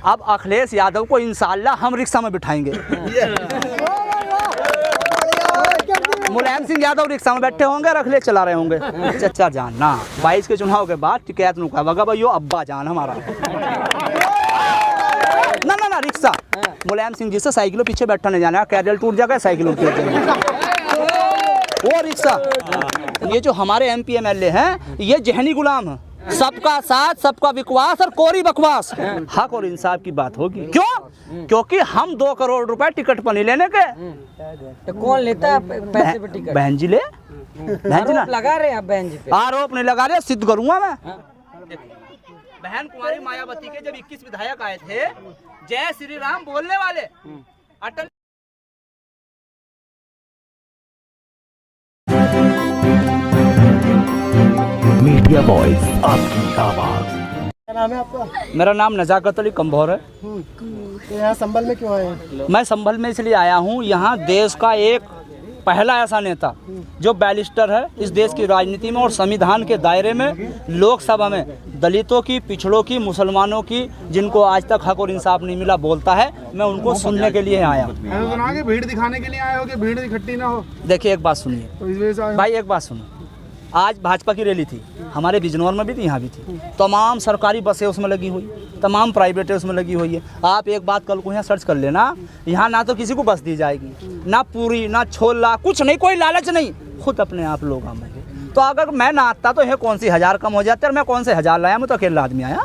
अब अखिलेश यादव को इंशाल्लाह हम रिक्शा में बिठाएंगे। मुलायम सिंह यादव रिक्शा में बैठे होंगे और अखिलेश चला रहे होंगे। चचा जान ना 22 के चुनाव के बाद टिकैत नुका वगा भाई अब्बा जान हमारा ना ना ना रिक्शा मुलायम सिंह जी से साइकिलों पीछे बैठा नहीं जाना, कैरियर टूट जाएगा साइकिलों टूट जाएगा वो रिक्शा। ये जो हमारे MP MLA हैं ये जहनी गुलाम है, सबका साथ सबका विश्वास और कोरी बकवास। हक और इंसाफ की बात होगी क्यों? क्योंकि हम 2 करोड़ रुपए टिकट पर नहीं लेने के। तो कौन लेता है पैसे पे टिकट? बहन जी ले, बहन जी ना लगा रहे हैं बहन जी पे आरोप नहीं लगा रहे, सिद्ध करूंगा मैं। बहन कुमारी मायावती के जब 21 विधायक आए थे जय श्री राम बोलने वाले अटल मीडिया वॉइस आपकी आवाज। क्या नाम है आपका? मेरा नाम नजाकत अली कंभौर है। तो यहाँ संभल में क्यों आए हैं? मैं संभल में इसलिए आया हूँ, यहाँ देश का एक पहला ऐसा नेता जो बैरिस्टर है इस देश की राजनीति में और संविधान के दायरे में लोकसभा में दलितों की, पिछड़ों की, मुसलमानों की, जिनको आज तक हक और इंसाफ नहीं मिला बोलता है। मैं उनको सुनने के लिए आया। भीड़ दिखाने के लिए आए हो कि भीड़ इकट्ठी ना हो? देखिए एक बात सुनिए तो इस वजह से आए हो? भाई, एक बात सुनो। आज भाजपा की रैली थी, हमारे बिजनौर में भी थी, यहाँ भी थी। तमाम सरकारी बसें उसमें लगी हुई, तमाम प्राइवेटें उसमें लगी हुई है। आप एक बात कल को यहाँ सर्च कर लेना, यहाँ ना तो किसी को बस दी जाएगी, ना पूरी, ना छोला, कुछ नहीं, कोई लालच नहीं, खुद अपने आप लोग आएंगे। तो अगर मैं ना आता तो ये कौन सी 1000 कम हो जाते और मैं कौन से 1000 लाया? मैं तो अकेला आदमी आया।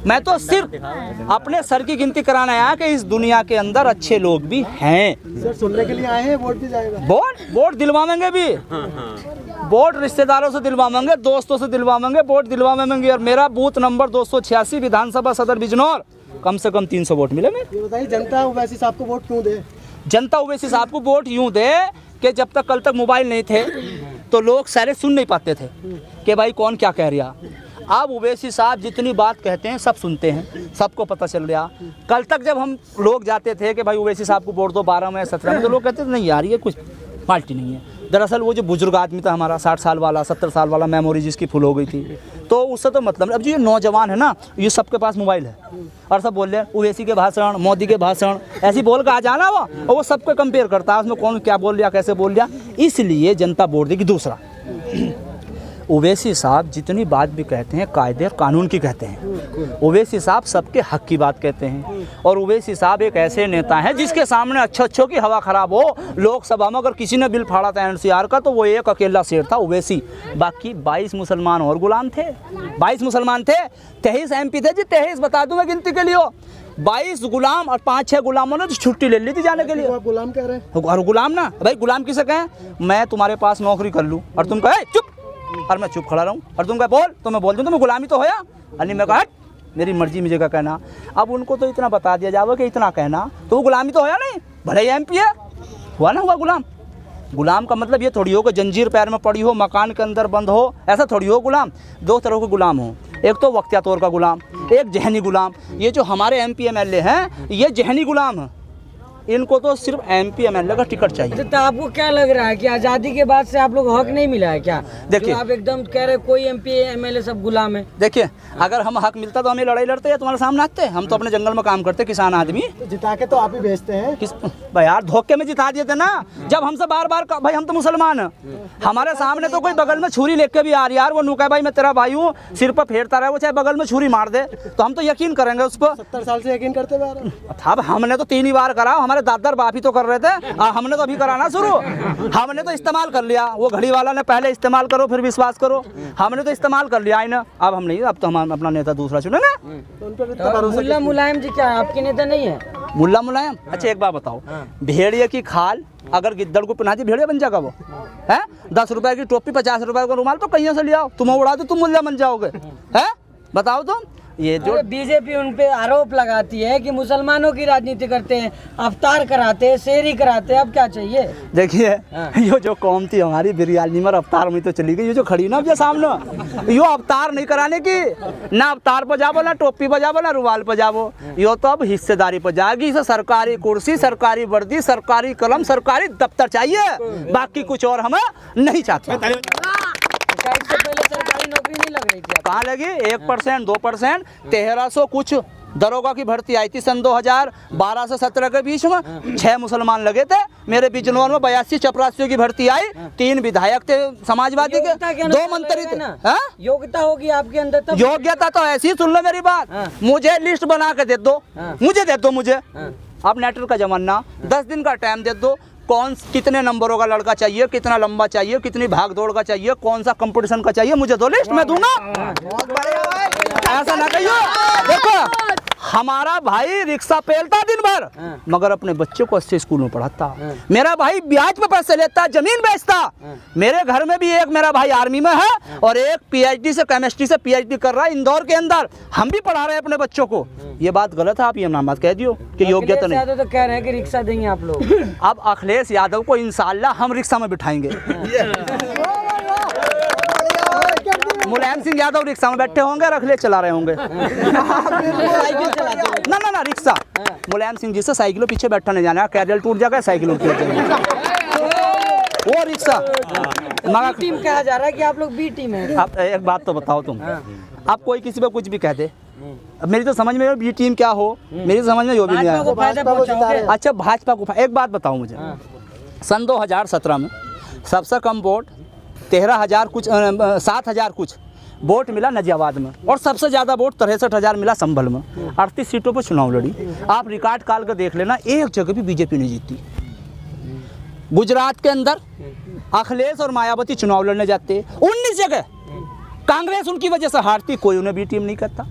मैं तो सिर्फ अपने सर की गिनती कराने आया कि इस दुनिया के अंदर अच्छे लोग भी हैं। सर सुनने के लिए आए हैं, वोट भी जाएगा? वोट दिलवाएंगे भी, वोट रिश्तेदारों से दिलवाएंगे, दोस्तों से दिलवाएंगे, वोट दिलवाएंगे। और मेरा बूथ नंबर 286 विधानसभा सदर बिजनौर, कम से कम 300 वोट मिले। ये बताइए जनता ओवैसी साहब को वोट क्यों दे? जनता ओवैसी साहब को वोट यूं दे कि जब तक कल तक मोबाइल नहीं थे तो लोग सारे सुन नहीं पाते थे कि भाई कौन क्या कह रहा। अब ओवैसी साहब जितनी बात कहते हैं सब सुनते हैं, सबको पता चल रहा। कल तक जब हम लोग जाते थे कि भाई ओवैसी साहब को वोट दो 12 में 17 में, तो लोग कहते थे नहीं यार ये कुछ पार्टी नहीं है। दरअसल वो जो बुजुर्ग आदमी था हमारा 60 साल वाला, 70 साल वाला, मेमोरी जिसकी फुल हो गई थी, तो उससे तो मतलब। अब जो ये नौजवान है ना, ये सबके पास मोबाइल है और सब बोल रहे हैं ओवैसी के भाषण, मोदी के भाषण, ऐसी बोल के आ जाना वो, और वो सबको कंपेयर करता है उसमें कौन क्या बोल रहा, कैसे बोल रहा। इसलिए जनता वोट देगी। दूसरा, ओवैसी साहब जितनी बात भी कहते हैं कायदे और कानून की कहते हैं। ओवैसी साहब सबके हक की बात कहते हैं और ओवैसी साहब एक ऐसे नेता हैं जिसके सामने अच्छों की हवा खराब हो। लोकसभा में अगर किसी ने बिल फाड़ा था NCR का तो वो एक अकेला शेर था ओवैसी। बाकी 22 मुसलमान और गुलाम थे, 22 मुसलमान थे, 23 MP थे जी, 23 बता दूँ मैं गिनती के लिए। 22 गुलाम और 5-6 गुलामों ने छुट्टी ले ली थी जाने के लिए। आप गुलाम कह रहे हैं? और गुलाम ना भाई, गुलाम किसे कहें? मैं तुम्हारे पास नौकरी कर लूँ और तुम कहे चुप, और मैं चुप खड़ा रहूं, और तुम कहे बोल तो मैं बोल दूं, तो मैं गुलामी तो होया। अली मैं कहा मेरी मर्जी मुझे क्या कहना। अब उनको तो इतना बता दिया जावे कि इतना कहना, तो वो गुलामी तो होया नहीं, भले ही MP है, हुआ ना, हुआ गुलाम। गुलाम का मतलब ये थोड़ी हो कि जंजीर पैर में पड़ी हो, मकान के अंदर बंद हो, ऐसा थोड़ी हो गुलाम। 2 तरह के गुलाम हो, एक तो वक्तिया तौर का गुलाम, एक जहनी गुलाम। ये जो हमारे MP MLA हैं ये जहनी गुलाम है, इनको तो सिर्फ MP MLA का टिकट चाहिए। तो आपको क्या लग रहा है कि आज़ादी के बाद से आप लोग हक नहीं मिला है क्या? देखिए आप एकदम कह रहे कोई MP MLA सब गुलाम है। देखिए अगर हम हक मिलता तो हमें लड़ाई लड़ते या तुम्हारे सामने आते। हम तो अपने जंगल में काम करते, किसान आदमी। तो जिता के तो आप ही भेजते हैं। किस भाई यार, धोखे में जिता दिए थे ना। जब हमसे बार बार भाई हम तो मुसलमान हैं, हमारे सामने तो कोई बगल में छुरी लेके भी आ रही यार, वो नुका भाई मैं तेरा भाई हूँ, सिर पर फेरता रहे, वो चाहे बगल में छुरी मार दे तो हम तो यकीन करेंगे उस पर। 70 साल से यकीन करते हुए आ रहे हैं। अब हमने तो 3 ही बार करा, हमारे दादा बाप ही तो कर रहे थे, हमने तो अभी कराना शुरू। हमने तो इस्तेमाल कर लिया, वो घड़ी वाला ने पहले इस्तेमाल करो फिर विश्वास करो, हमने तो इस्तेमाल कर लिया ना। अब हम नहीं, अब तो हम अपना नेता दूसरा चुनेंगे। तो मुल्ला मुलायम जी क्या आपके नेता नहीं है? मुल्ला मुलायम, अच्छा एक बात बताओ, भेड़िए की खाल अगर गिद्दड़ को पहना दी भेड़िया बन जाएगा वो है? 10 रुपए की टोपी 50 रुपए का रुमाल तो कहीं से ले आओ, तुम उड़ा दो तुम मुल्ला बन जाओगे, है? बताओ तुम। ये जो बीजेपी उन पे आरोप लगाती है कि मुसलमानों की राजनीति करते हैं, अवतार कराते हैं, शेरी कराते हैं, अब क्या चाहिए? देखिए ये जो कौम थी हमारी बिरयानी में अवतार में तो चली गई, ये जो खड़ी ना अपने सामने, यो अवतार नहीं कराने की, ना अवतार पर जाबो, ना टोपी पर जाबो, ना रुमाल पर जाबो, यो तो अब हिस्सेदारी पर जाएगी। इसे सरकारी कुर्सी, सरकारी वर्दी, सरकारी कलम, सरकारी दफ्तर चाहिए, बाकी कुछ और हमें नहीं चाहते। इससे पहले सरकारी नौकरी नहीं लग रही थी? कहाँ लगी? 1%, 2%, 1300 कुछ दरोगा की भर्ती आई थी सन 2012 से 17 के बीच में, 6 मुसलमान लगे थे। मेरे बिजनौर में 82 चपरासियों की भर्ती आई, 3 विधायक थे समाजवादी के, 2 मंत्री थे। हाँ? योग्यता होगी आपके अंदर तब। योग्यता तो ऐसी, सुन लो मेरी बात, मुझे लिस्ट बना के दे दो, मुझे दे दो मुझे। अब नेटर का जमाना, 10 दिन का टाइम दे दो, कौन कितने नंबरों का लड़का चाहिए, कितना लंबा चाहिए, कितनी भाग दौड़ का चाहिए, कौन सा कंपटीशन का चाहिए, मुझे दो लिस्ट, मैं दूंगा। ऐसा ना कहियो। देखो हमारा भाई रिक्शा पेलता दिन भर, मगर अपने बच्चे को अच्छे स्कूल में पढ़ाता। मेरा भाई ब्याज पे पैसे लेता, जमीन बेचता। मेरे घर में भी एक मेरा भाई आर्मी में है और एक पीएचडी से केमिस्ट्री से पीएचडी कर रहा है इंदौर के अंदर। हम भी पढ़ा रहे हैं अपने बच्चों को। ये बात गलत है, आप ये नाम कह दियो कि योग्यता नहीं। तो कह रहे हैं कि रिक्शा देंगे आप लोग। अब अखिलेश यादव को इंशाल्लाह हम रिक्शा में बिठाएंगे। मुलायम सिंह यादव रिक्शा में बैठे होंगे और अखिलेश चला रहे होंगे। ना रिक्शा। मुलायम सिंह जी से साइकिलों पीछे बैठा नहीं जाना, कैरियर टूट जाएगा, साइकिल उठ जाएगी। वो रिक्शा टीम कहा जा रहा है कि आप लोग बी टीम है। अब एक बात तो बताओ तुम, आप कोई किसी पे कुछ भी कह दे, मेरी तो समझ में बी टीम क्या हो, मेरी समझ में यो भी नहीं आया। अच्छा भाजपा को एक बात बताओ मुझे, सन 2017 में सबसे कम वोट 13,000 कुछ 7,000 कुछ वोट मिला नजियाबाद में, और सबसे ज़्यादा वोट 63,000 मिला संभल में। 38 सीटों पर चुनाव लड़ी। आप रिकॉर्ड काल कर देख लेना, एक जगह भी बीजेपी नहीं जीती। गुजरात के अंदर अखिलेश और मायावती चुनाव लड़ने जाते, 19 जगह कांग्रेस उनकी वजह से हारती, कोई उन्हें बी टीम नहीं करता।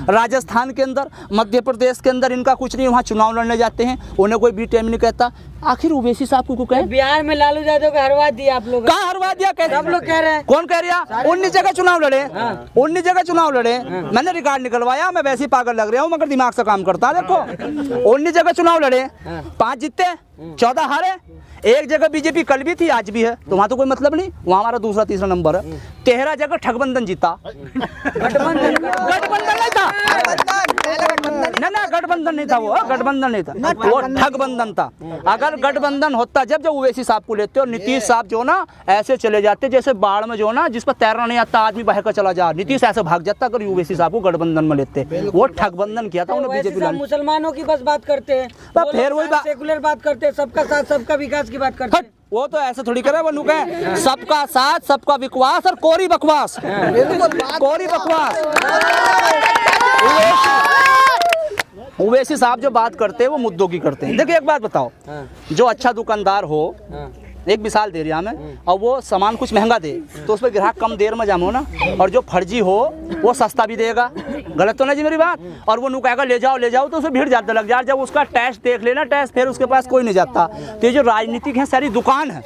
राजस्थान के अंदर, मध्य प्रदेश के अंदर इनका कुछ नहीं, वहाँ चुनाव लड़ने जाते हैं, उन्हें कोई बी टीम नहीं कहता। आखिर ओवैसी साहब को कहें, बिहार में लालू यादव को हरवा दिया आप लोग। कहाँ हरवा दिया? कैसे सब लोग कह रहे हैं। कौन कह रहा? 19 जगह चुनाव लड़े, 19 जगह चुनाव लड़े। मैंने रिकॉर्ड निकलवाया, मैं वैसे ही पागल लग रहा हूँ मगर दिमाग से काम करता। देखो 19 जगह चुनाव लड़े, 5 जीते, 14 हारे। एक जगह बीजेपी कल भी थी, आज भी है, तो वहाँ तो कोई मतलब नहीं, वहाँ हमारा दूसरा तीसरा नंबर है। 13 जगह ठगबंधन जीता। गठबंधन नहीं था, ना गठबंधन नहीं था, वो गठबंधन नहीं था, वो ठगबंधन था। अगर गठबंधन होता, जब ओवैसी साहब को लेते और नीतीश साहब जो ना ऐसे चले जाते, जैसे बाढ़ में जो ना जिस पर तैरना नहीं आता आदमी बह कर चला जा, नीतीश ऐसे भाग जाता अगर ओवैसी साहब को गठबंधन में लेते। वो ठगबंधन किया था उन्हें बीजेपी। मुसलमानों की बस बात करते हैं, फिर वही बात, सेकुलर बात करते हैं, सबका साथ सबका विकास की बात करते हैं। वो तो ऐसे थोड़ी करे, वो नुके सबका साथ सबका विश्वास और कोरी बकवास, कोरी बकवास। ओवैसी साहब जो बात करते हैं वो मुद्दों की करते हैं। देखिए एक बात बताओ, जो अच्छा दुकानदार हो, एक मिसाल दे रहा मैं, और वो सामान कुछ महंगा दे तो उस पर ग्राहक कम देर में जामो ना, और जो फर्जी हो वो सस्ता भी देगा। गलत तो नहीं जी मेरी बात? और वो नु कहेगा ले जाओ तो उसे भीड़ ज़्यादा लग जाए। जब उसका टेस्ट देख लेना, टेस्ट फिर उसके पास कोई नहीं जाता। तो ये जो राजनीतिक है सारी दुकान है,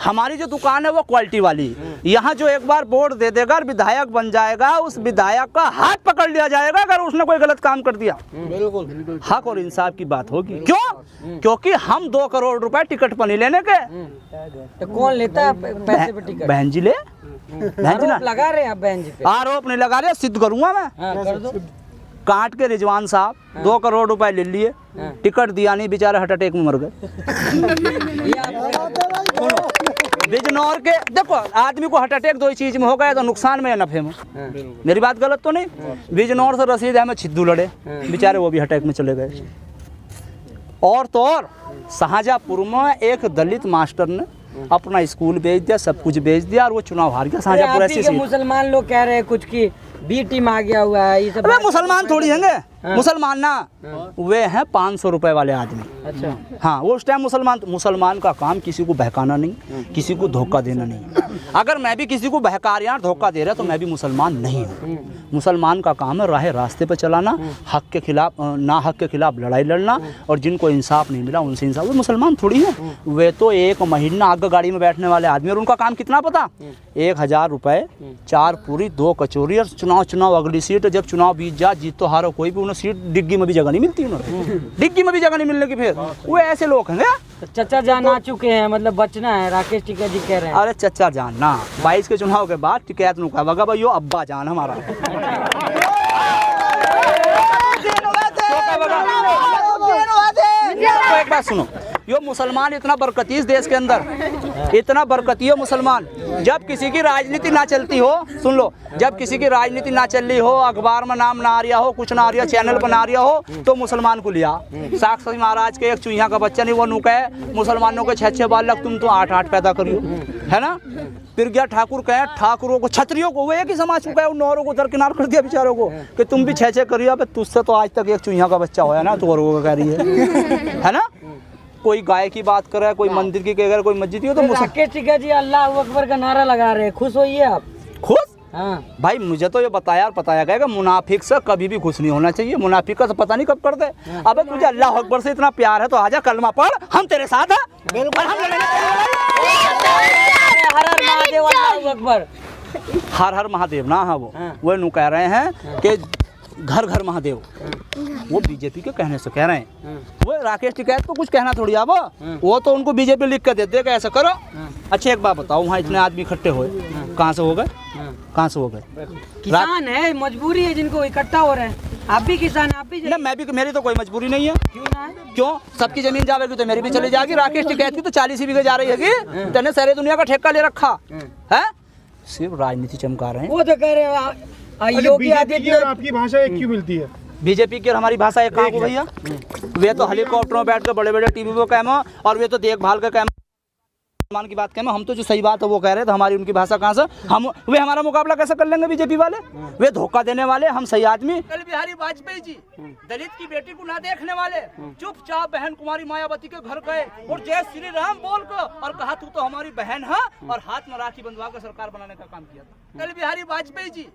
हमारी जो दुकान है वो क्वालिटी वाली। यहाँ जो एक बार बोर्ड दे देगा और विधायक बन जाएगा, उस विधायक का हाथ पकड़ लिया जाएगा अगर उसने कोई गलत काम कर दिया। बिल्कुल हक और इंसाफ की बात होगी। क्यों? क्योंकि हम 2 करोड़ रुपए टिकट पर नहीं लेने के। तो कौन लेता है पैसे पे टिकट? बहन जी ले, बहन जी ना लगा रहे हैं आप बहन जी पे? आरोप नहीं लगा रहे, सिद्ध करूंगा मैं। कर दो। काट के रिजवान साहब 2 करोड़ रुपए ले लिए, टिकट दिया नहीं, बेचारे हार्ट अटैक में मर गए। बिजनौर के देखो, आदमी को हार्ट अटैक 2 ही चीज में हो गया, तो नुकसान में या नफे में। मेरी बात गलत तो नहीं? बिजनौर से रशीद अहमद छिद्दू लड़े, बेचारे वो भी अटैक में चले गए। और तो और शाहजहाँपुर में एक दलित मास्टर ने अपना स्कूल बेच दिया, सब कुछ बेच दिया, और वो चुनाव हार गया। शाहजहाँपुर ऐसी सीट। मुसलमान लोग कह रहे हैं कुछ की बी टीम आ गया हुआ है, ये सब। अबे मुसलमान थोड़ी हैंगे, मुसलमान ना वे हैं 500 रुपए वाले आदमी। अच्छा हाँ, वो उस टाइम मुसलमान का काम किसी को बहकाना नहीं, किसी को धोखा देना नहीं। अगर मैं भी किसी को बहका रहा धोखा दे रहा तो मैं भी मुसलमान नहीं हूँ। मुसलमान का काम है राह रास्ते पर चलाना, हक के खिलाफ ना हक के खिलाफ लड़ाई लड़ना, और जिनको इंसाफ नहीं मिला उनसे इंसाफ। वो मुसलमान थोड़ी है, वे तो 1 महीना आगे गाड़ी में बैठने वाले आदमी, और उनका काम कितना पता? 1000 रुपए, 4 पूरी 2 कचौरी, और चुनाव अगली सीट। जब चुनाव बीत जा, जीत तो हारो कोई भी, उन्हें सीट डिग्गी में भी जगह नहीं मिलती, उन्हें डिग्गी में भी जगह नहीं मिलने की। फिर वो ऐसे लोग हैं। तो चचा जान आ चुके हैं, मतलब बचना है, राकेश टिकैत जी कह रहे हैं। अरे चचा जान ना, 22 के चुनाव के बाद टिकैत नु कहा भाई यो अब्बा जान हमारा। तो एक बात सुनो, यो मुसलमान इतना बरकती इस देश के अंदर, इतना बरकती है मुसलमान जब किसी की राजनीति ना चलती हो, सुन लो, जब किसी की राजनीति ना चल रही हो, अखबार में नाम ना आ रहा हो, कुछ ना आ रहा, चैनल पर ना आ रहा हो, तो मुसलमान को लिया। साक्षी महाराज के एक चूहिया का बच्चा नहीं, वो नू कहे मुसलमानों के 6-6 बालक तुम तो 8-8 पैदा करियो, है ना। फिर गया ठाकुर कहे, ठाकुरों को, क्षत्रियों को, वो एक ही समाज को कहे, उन नौरों को दरकिनार कर दिया बेचारों को कि तुम भी 6-6 करियो। अब तुझसे तो आज तक एक चूहिया का बच्चा होया ना, तो औरों का कह रही है ना। कोई गाय की बात करे, कोई मंदिर की कह, कोई मस्जिद की, तो राकेश टिकैत जी अल्लाह अकबर का नारा लगा रहे हैं, खुश होइए आप? खुश? हाँ भाई मुझे तो ये बताया गया कि मुनाफिक से कभी भी खुश नहीं होना चाहिए। मुनाफिक का तो पता नहीं कब कर दे। अबे तुझे अल्लाह अकबर से इतना प्यार है तो आजा कलमा पढ़, हम तेरे साथ हैं। बिल्कुल, हम हर हर महादेव अल्लाह अकबर। हर हर महादेव ना, हाँ वो नु कह रहे हैं कि घर घर महादेव, वो बीजेपी के कहने से कह रहे हैं। वो राकेश टिकैत को कुछ कहना थोड़ी अब, वो तो उनको बीजेपी लिख कर देते कि ऐसा करो। अच्छा एक बात बताओ, वहाँ इतने आदमी इकट्ठे हुए, कहाँ से हो गए? कहाँ से हो गए? किसान है, मजबूरी है जिनको इकट्ठा हो रहे हैं। आप भी किसान हैं, आप भी? मैं भी, मेरी तो कोई मजबूरी नहीं है। क्यों ना है? क्यों? सबकी जमीन जाएगी तो मेरी भी चली जाएगी। राकेश टिकैत की तो 40 ही बीघे जा रही है, तेने सारी दुनिया का ठेका ले रखा है। सिर्फ राजनीति चमका रहे हैं। वो तो कह रहे हैं योगी आदित्यनाथ। आपकी भाषा एक क्यों मिलती है? बीजेपी की और हमारी भाषा एक कहाँ को भैया? वे तो हेलीकॉप्टरों में बैठ कर बड़े बड़े टीवी पे कैमरा, और वे तो देखभाल का कैमरा मान की बात कहें, हम तो जो सही बात है वो कह रहे हैं, तो हमारी उनकी भाषा कहाँ से? हम वे हमारा मुकाबला कैसे कर लेंगे बीजेपी वाले? वे धोखा देने वाले, हम सही आदमी। अटल बिहारी वाजपेयी जी दलित की बेटी को ना देखने वाले चुपचाप बहन कुमारी मायावती के घर गए और जय श्री राम बोल कर और कहा तू तो हमारी बहन है, और हाथ में राखी बंधवा कर सरकार बनाने का काम किया था। अटल बिहारी वाजपेयी जी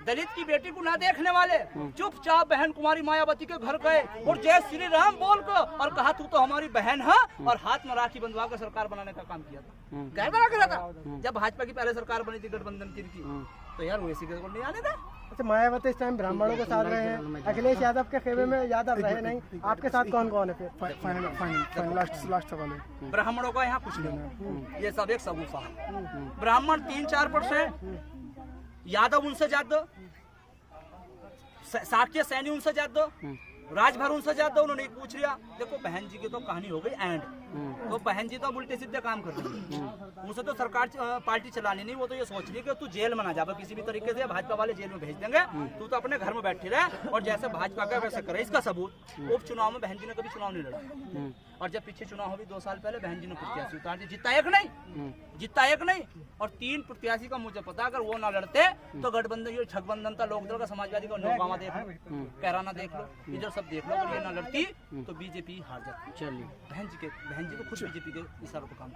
दलित की बेटी को ना देखने वाले चुपचाप बहन कुमारी मायावती के घर गए और जय श्री राम बोल कर और कहा तू तो हमारी बहन है, और हाथ में राखी बंधवा कर सरकार बनाने का काम किया था। क्या करा था जब भाजपा की पहले सरकार बनी थी गठबंधन की, तो यार वैसी को नहीं आने था। अच्छा, मायावती इस टाइम ब्राह्मणों के साथ रहे हैं, अखिलेश यादव के खेमे में यादव रहे नहीं, आपके साथ कौन कौन है फिर? लास्ट वाले ब्राह्मणों का यहाँ कुछ नहीं, ये सब एक सगुफा है। ब्राह्मण 3-4%, यादव उनसे ज्यादा, शाक्य सैनी उनसे ज्यादा, राजभर उनसे ज्यादा। उन्होंने पूछ लिया, देखो बहन जी की तो कहानी हो गई एंड, तो बहन जी तो उल्टे सीधे काम कर रही है, उसे तो सरकार पार्टी चलानी नहीं, वो तो ये सोच रही है कि तू जेल में ना जा, किसी भी तरीके से भाजपा वाले जेल में भेज देंगे, तू तो अपने घर में बैठी रहे और जैसे भाजपा का वैसे करे। इसका सबूत उपचुनाव में बहन जी ने कभी चुनाव नहीं लड़ा, और जब पीछे चुनाव हो भी 2 साल पहले बहन जी ने प्रत्याशी उतार दी, जितना एक नहीं, और 3 प्रत्याशी का मुझे पता, अगर वो ना लड़ते तो गठबंधन, ये ठगबंधन था लोकदल का, समाजवादी का, नौगावा देख लो, कैराना देख लो, इधर सब देख लो, अगर ये ना लड़ती तो बीजेपी हार जाती। चलिए, बहन जी को खुद बीजेपी के इशारों पर काम